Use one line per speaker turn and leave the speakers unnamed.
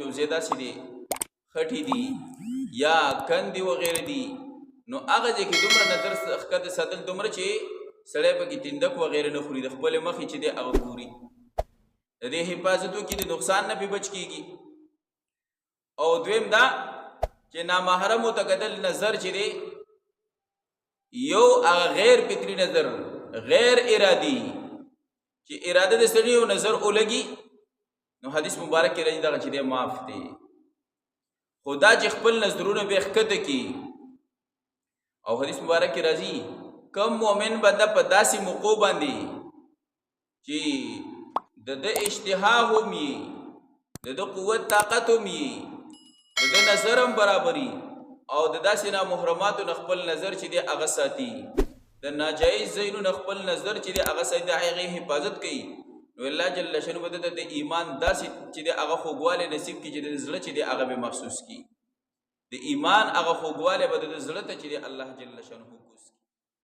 یو زیاده سي دي خټي دي یا کندي وغیره دي نو هغه ځکه دومره نظر ښکته ساتل دومره چې سړی پکې تندک وغیره نه خوري د خپل مخې چې دی هغه ګوري د دې حفاظت وکړي د نقصان نه پې بچ کېږي او دویم دا چې نامحرمو ته کتل نظر چې دی یو هغه غیر فطري نظر غیر ارادي چې اراده د سړي یو نظر ولګي نو حدیث مبارک کې راځي دغه چې دی معاف دی خدا چې خپل نظرونه به ښکته کړي او حدیث مبارک کې راځي کم مؤمن بنده په داسې موقع باندې چې د اشتها هم وي د قوت طاقت هم وي د نظر هم برابري او د داسې نامحرماتو نه خپل نظر چې دی هغه ساتي د ناجایز ځایونو نه خپل نظر چې دی هغه ساتي د هغې حفاظت کوي نو الله جل شانه به د ایمان داسې چې دی هغه خوږوالی نصیب کړي چې د زړه چې دی هغه به محسوس کړي د ایمان هغه خوږوالی به د زړه ته چې دی الله جل شانه کوز کړي